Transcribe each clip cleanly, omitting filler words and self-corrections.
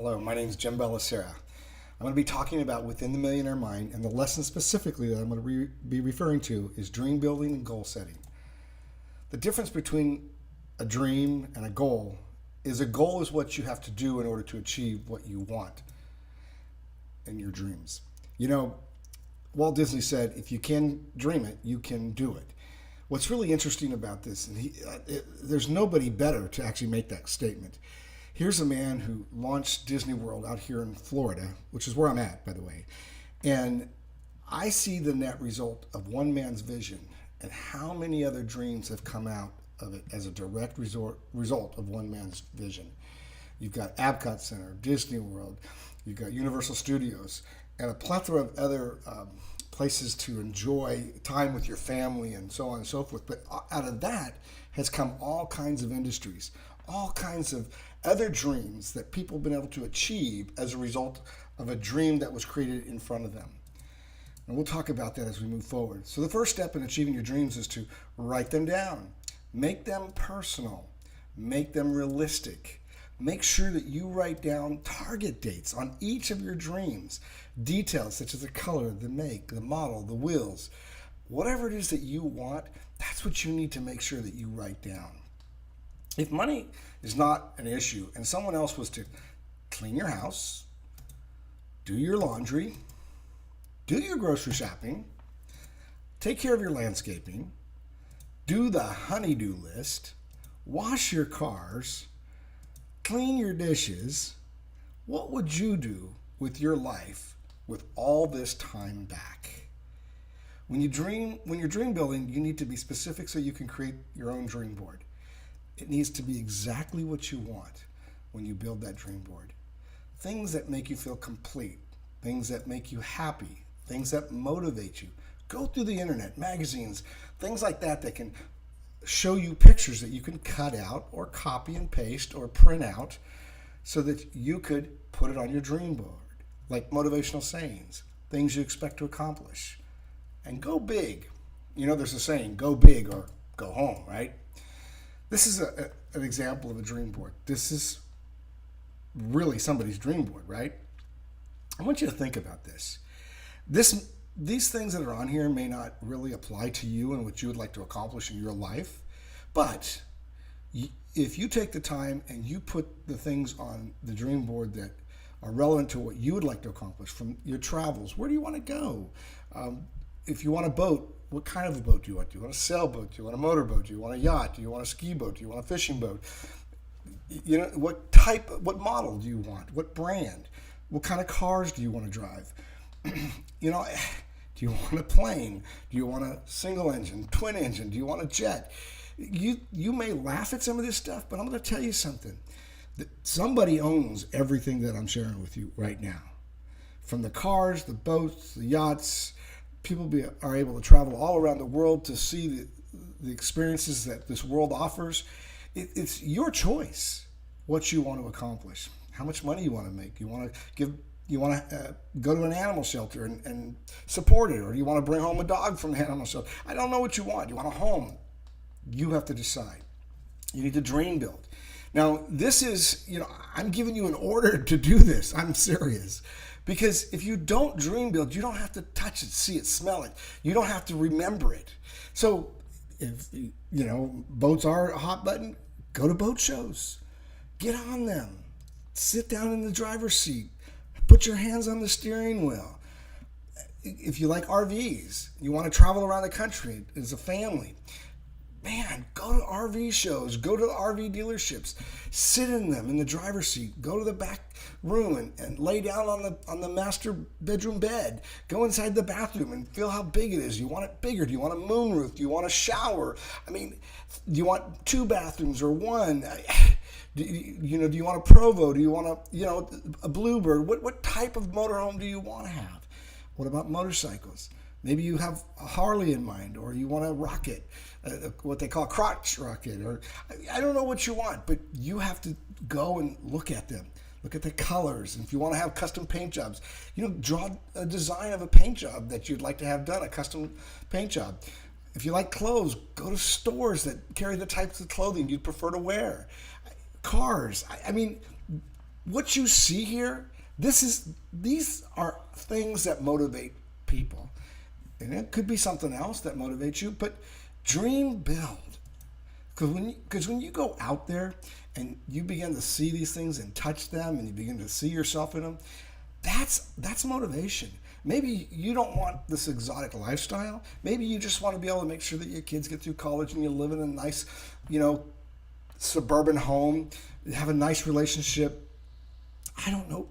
Hello, my name is Jim Bellacera. I'm going to be talking about within the millionaire mind, and the lesson specifically that I'm going to be referring to is dream building and goal setting. The difference between a dream and a goal is what you have to do in order to achieve what you want in your dreams. You know, Walt Disney said, if you can dream it, you can do it. What's really interesting about this, and there's nobody better to actually make that statement. Here's a man who launched Disney World out here in Florida, which is where I'm at, by the way. And I see the net result of one man's vision and how many other dreams have come out of it as a direct result of one man's vision. You've got Epcot Center, Disney World, you've got Universal Studios, and a plethora of other places to enjoy time with your family and so on and so forth. But out of that has come all kinds of industries, all kinds of other dreams that people have been able to achieve as a result of a dream that was created in front of them. And we'll talk about that as we move forward. So the first step in achieving your dreams is to write them down. Make them personal. Make them realistic. Make sure that you write down target dates on each of your dreams. Details such as the color, the make, the model, the wheels. Whatever it is that you want, that's what you need to make sure that you write down. If money is not an issue and someone else was to clean your house, do your laundry, do your grocery shopping, take care of your landscaping, do the honey-do list, wash your cars, clean your dishes, what would you do with your life with all this time back? When you're dream building, you need to be specific so you can create your own dream board. It needs to be exactly what you want when you build that dream board. Things that make you feel complete, things that make you happy, things that motivate you. Go through the internet, magazines, things like that that can show you pictures that you can cut out or copy and paste or print out so that you could put it on your dream board, like motivational sayings, things you expect to accomplish. And go big. You know, there's a saying, go big or go home, right? This is an example of a dream board. This is really somebody's dream board, right? I want you to think about this. These things that are on here may not really apply to you and what you would like to accomplish in your life, but if you take the time and you put the things on the dream board that are relevant to what you would like to accomplish from your travels, where do you want to go? If you want a boat, what kind of a boat do you want? Do you want a sailboat? Do you want a motorboat? Do you want a yacht? Do you want a ski boat? Do you want a fishing boat? You know, what model do you want? What brand? What kind of cars do you want to drive? You know, do you want a plane? Do you want a single engine, twin engine? Do you want a jet? You may laugh at some of this stuff, but I'm going to tell you something. Somebody owns everything that I'm sharing with you right now. From the cars, the boats, the yachts, people are able to travel all around the world to see the experiences that this world offers. It's your choice what you want to accomplish, how much money you want to make. You want to go to an animal shelter and support it, or you want to bring home a dog from the animal shelter. I don't know what you want. You want a home. You have to decide. You need to dream build. Now, this is, I'm giving you an order to do this. I'm serious. Because if you don't dream build, you don't have to touch it, see it, smell it. You don't have to remember it. So if, boats are a hot button, go to boat shows. Get on them. Sit down in the driver's seat. Put your hands on the steering wheel. If you like RVs, you want to travel around the country as a family, man, go to RV shows, go to the RV dealerships, sit in them in the driver's seat, go to the back room and lay down on the master bedroom bed, go inside the bathroom and feel how big it is. Do you want it bigger? Do you want a moonroof? Do you want a shower? I mean, do you want 2 bathrooms or 1? Do you want a Provo? Do you want a Bluebird? What type of motorhome do you want to have? What about motorcycles? Maybe you have a Harley in mind, or you want a rocket, what they call a crotch rocket, or I don't know what you want, but you have to go and look at them. Look at the colors. And if you want to have custom paint jobs, draw a design of a paint job that you'd like to have done, a custom paint job. If you like clothes, go to stores that carry the types of clothing you'd prefer to wear. Cars. I mean, what you see here, these are things that motivate people. And it could be something else that motivates you, but dream, build. Because when you go out there and you begin to see these things and touch them and you begin to see yourself in them, that's motivation. Maybe you don't want this exotic lifestyle. Maybe you just want to be able to make sure that your kids get through college and you live in a nice, suburban home, have a nice relationship. I don't know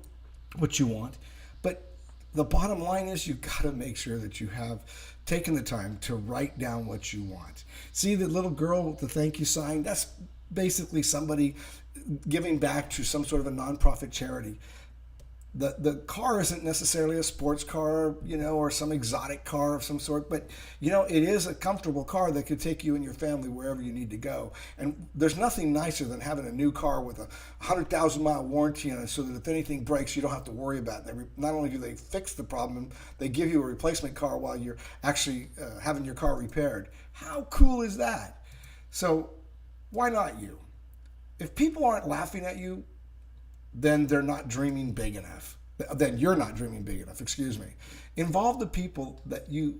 what you want, but the bottom line is you've got to make sure that you have taken the time to write down what you want. See the little girl with the thank you sign? That's basically somebody giving back to some sort of a nonprofit charity. The car isn't necessarily a sports car, or some exotic car of some sort, but, it is a comfortable car that could take you and your family wherever you need to go. And there's nothing nicer than having a new car with a 100,000-mile warranty on it so that if anything breaks, you don't have to worry about it. Not only do they fix the problem, they give you a replacement car while you're actually having your car repaired. How cool is that? So why not you? If people aren't laughing at you, then they're not dreaming big enough. Then you're not dreaming big enough, excuse me. Involve the people that you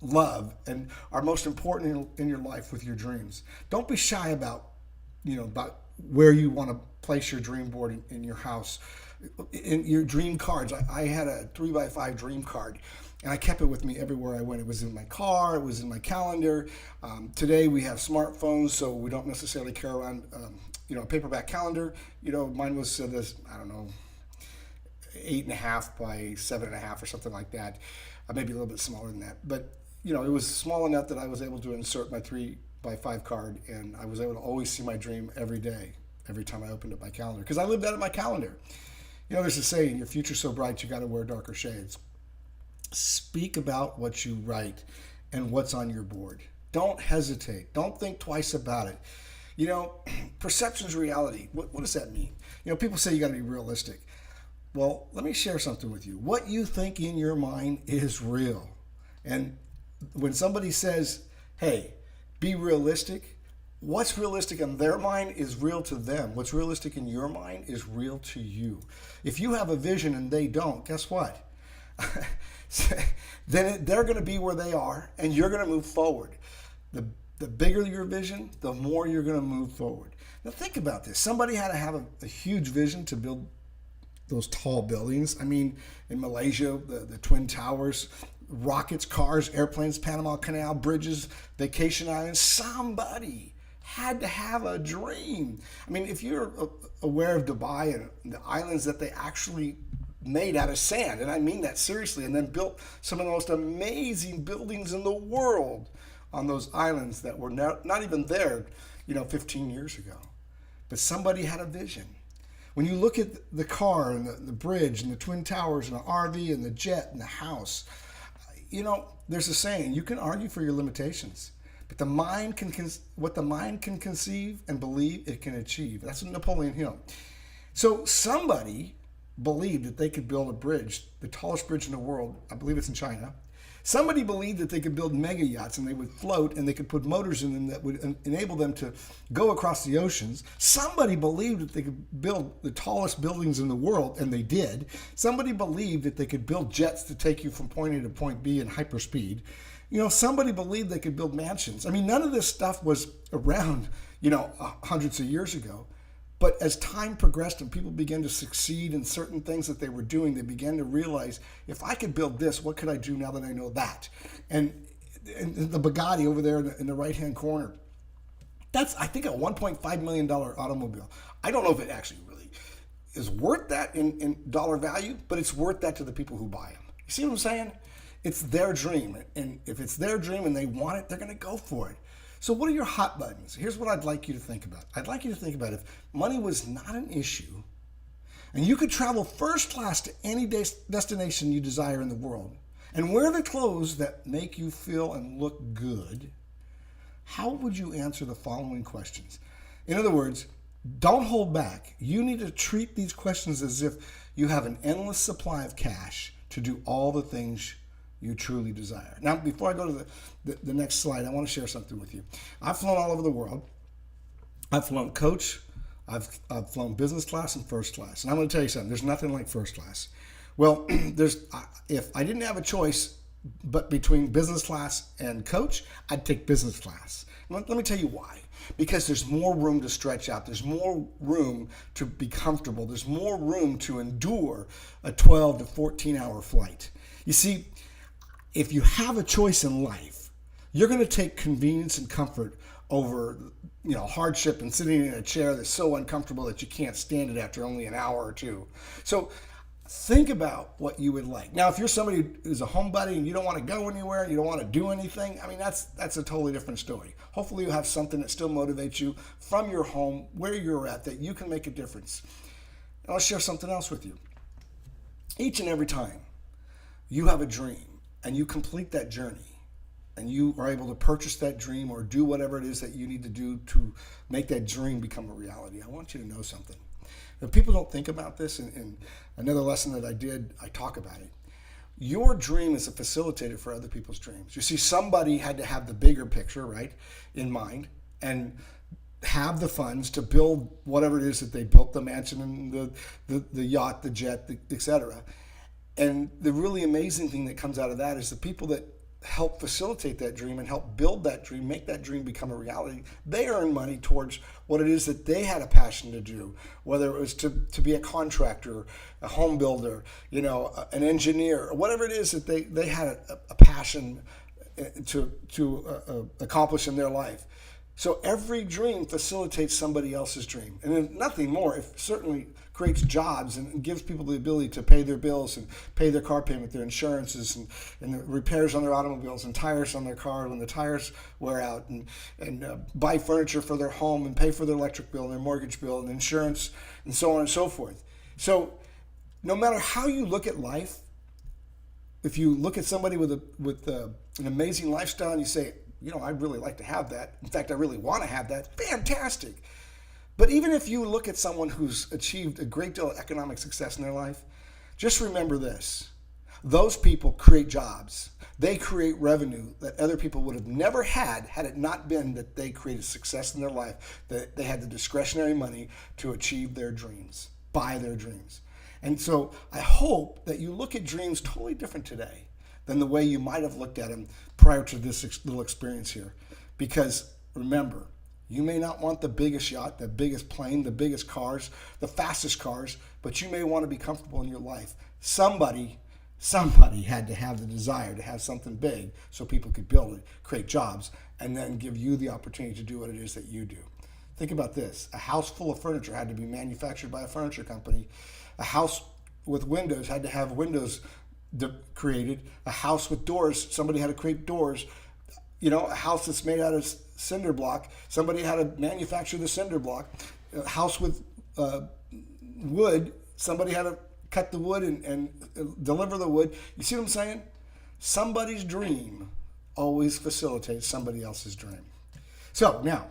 love and are most important in your life with your dreams. Don't be shy about where you want to place your dream board in your house. In your dream cards, I had a 3x5 dream card, and I kept it with me everywhere I went. It was in my car, it was in my calendar. Today we have smartphones, so we don't necessarily carry around a paperback calendar. Mine was this, 8.5 by 7.5 or something like that. Maybe a little bit smaller than that. But, it was small enough that I was able to insert my 3x5 card, and I was able to always see my dream every day, every time I opened up my calendar, because I lived out of my calendar. There's a saying, your future's so bright, you got to wear darker shades. Speak about what you write and what's on your board. Don't hesitate. Don't think twice about it. Perception's reality. What does that mean? People say you got to be realistic. Well, let me share something with you. What you think in your mind is real. And when somebody says, hey, be realistic, what's realistic in their mind is real to them. What's realistic in your mind is real to you. If you have a vision and they don't, guess what? Then they're going to be where they are, and you're going to move forward. The bigger your vision, the more you're going to move forward. Now think about this. Somebody had to have a huge vision to build those tall buildings. I mean, in Malaysia, the Twin Towers, rockets, cars, airplanes, Panama Canal, bridges, vacation islands. Somebody had to have a dream. I mean, if you're aware of Dubai and the islands that they actually made out of sand, and I mean that seriously, and then built some of the most amazing buildings in the world on those islands that were not even there, 15 years ago. But somebody had a vision. When you look at the car and the bridge and the Twin Towers and the RV and the jet and the house, there's a saying, you can argue for your limitations, but what the mind can conceive and believe, it can achieve. That's Napoleon Hill. So somebody believed that they could build a bridge, the tallest bridge in the world. I believe it's in China. Somebody believed that they could build mega yachts and they would float and they could put motors in them that would enable them to go across the oceans. Somebody believed that they could build the tallest buildings in the world, and they did. Somebody believed that they could build jets to take you from point A to point B in hyperspeed. Somebody believed they could build mansions. I mean, none of this stuff was around, hundreds of years ago. But as time progressed and people began to succeed in certain things that they were doing, they began to realize, if I could build this, what could I do now that I know that? And the Bugatti over there in the right-hand corner, that's, I think, a $1.5 million automobile. I don't know if it actually really is worth that in dollar value, but it's worth that to the people who buy them. You see what I'm saying? It's their dream. And if it's their dream and they want it, they're going to go for it. So what are your hot buttons? Here's what I'd like you to think about. I'd like you to think about if money was not an issue and you could travel first class to any destination you desire in the world and wear the clothes that make you feel and look good, how would you answer the following questions? In other words, don't hold back. You need to treat these questions as if you have an endless supply of cash to do all the things you truly desire. Now, before I go to the next slide, I want to share something with you. I've flown all over the world. I've flown coach. I've flown business class and first class. And I'm going to tell you something. There's nothing like first class. Well, if I didn't have a choice but between business class and coach, I'd take business class. Let me tell you why. Because there's more room to stretch out. There's more room to be comfortable. There's more room to endure a 12 to 14 hour flight. You see, if you have a choice in life, you're going to take convenience and comfort over, hardship and sitting in a chair that's so uncomfortable that you can't stand it after only an hour or two. So think about what you would like. Now, if you're somebody who's a homebody and you don't want to go anywhere, you don't want to do anything, that's a totally different story. Hopefully you have something that still motivates you from your home, where you're at, that you can make a difference. And I'll share something else with you. Each and every time you have a dream and you complete that journey and you are able to purchase that dream or do whatever it is that you need to do to make that dream become a reality, I want you to know something. If people don't think about this, and another lesson that I did, I talk about it. Your dream is a facilitator for other people's dreams. You see, somebody had to have the bigger picture, right, in mind, and have the funds to build whatever it is that they built, the mansion and the yacht, the jet, etc. And the really amazing thing that comes out of that is the people that help facilitate that dream and help build that dream, make that dream become a reality, they earn money towards what it is that they had a passion to do, whether it was to be a contractor, a home builder, an engineer, or whatever it is that they had a passion to accomplish in their life. So every dream facilitates somebody else's dream. And then nothing more, it certainly creates jobs and gives people the ability to pay their bills and pay their car payment, their insurances, and the repairs on their automobiles and tires on their car when the tires wear out, and buy furniture for their home and pay for their electric bill and their mortgage bill and insurance and so on and so forth. So no matter how you look at life, if you look at somebody with an amazing lifestyle and you say, I'd really like to have that. In fact, I really want to have that. Fantastic. But even if you look at someone who's achieved a great deal of economic success in their life, just remember this. Those people create jobs. They create revenue that other people would have never had it not been that they created success in their life, that they had the discretionary money to achieve their dreams, buy their dreams. And so I hope that you look at dreams totally different today than the way you might have looked at them prior to this little experience here. Because remember, you may not want the biggest yacht, the biggest plane, the biggest cars, the fastest cars, but you may want to be comfortable in your life. Somebody had to have the desire to have something big so people could build it, create jobs, and then give you the opportunity to do what it is that you do. Think about this. A house full of furniture had to be manufactured by a furniture company. A house with windows had to have windows created. A house with doors, somebody had to create doors. A house that's made out of cinder block, somebody had to manufacture the cinder block. A house with wood, somebody had to cut the wood and deliver the wood. You see what I'm saying? Somebody's dream always facilitates somebody else's dream. So now,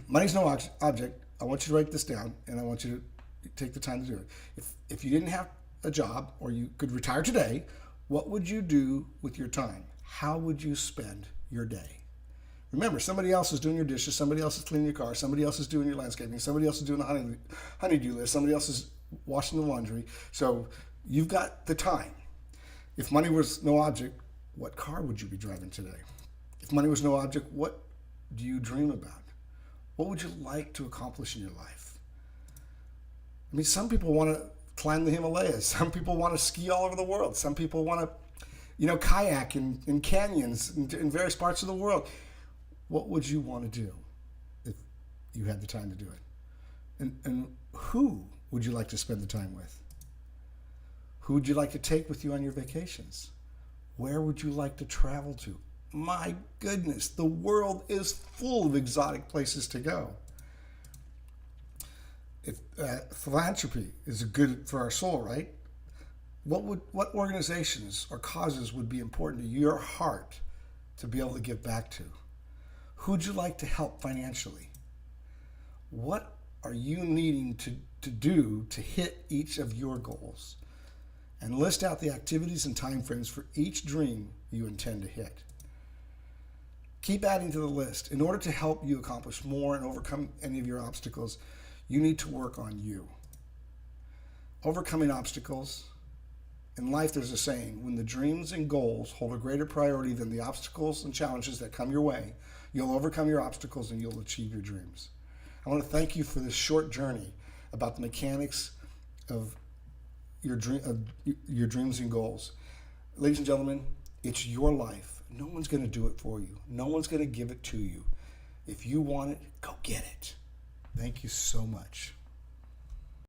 money's no object. I want you to write this down, and I want you to take the time to do it. If you didn't have a job, or you could retire today, what would you do with your time? How would you spend your day? Remember, somebody else is doing your dishes, somebody else is cleaning your car, somebody else is doing your landscaping, somebody else is doing the honey-do list, somebody else is washing the laundry. So you've got the time. If money was no object, what car would you be driving today? If money was no object, what do you dream about? What would you like to accomplish in your life? Some people want to climb the Himalayas. Some people want to ski all over the world. Some people want to, kayak in canyons in various parts of the world. What would you want to do if you had the time to do it? And who would you like to spend the time with? Who would you like to take with you on your vacations? Where would you like to travel to? My goodness, the world is full of exotic places to go. Philanthropy is good for our soul, right? What organizations or causes would be important to your heart to be able to give back to? Who'd you like to help financially? What are you needing to do to hit each of your goals? And list out the activities and timeframes for each dream you intend to hit. Keep adding to the list. In order to help you accomplish more and overcome any of your obstacles, You need to work on you. Overcoming obstacles. In life, there's a saying, when the dreams and goals hold a greater priority than the obstacles and challenges that come your way, you'll overcome your obstacles and you'll achieve your dreams. I want to thank you for this short journey about the mechanics of your dreams and goals. Ladies and gentlemen, it's your life. No one's going to do it for you. No one's going to give it to you. If you want it, go get it. Thank you so much.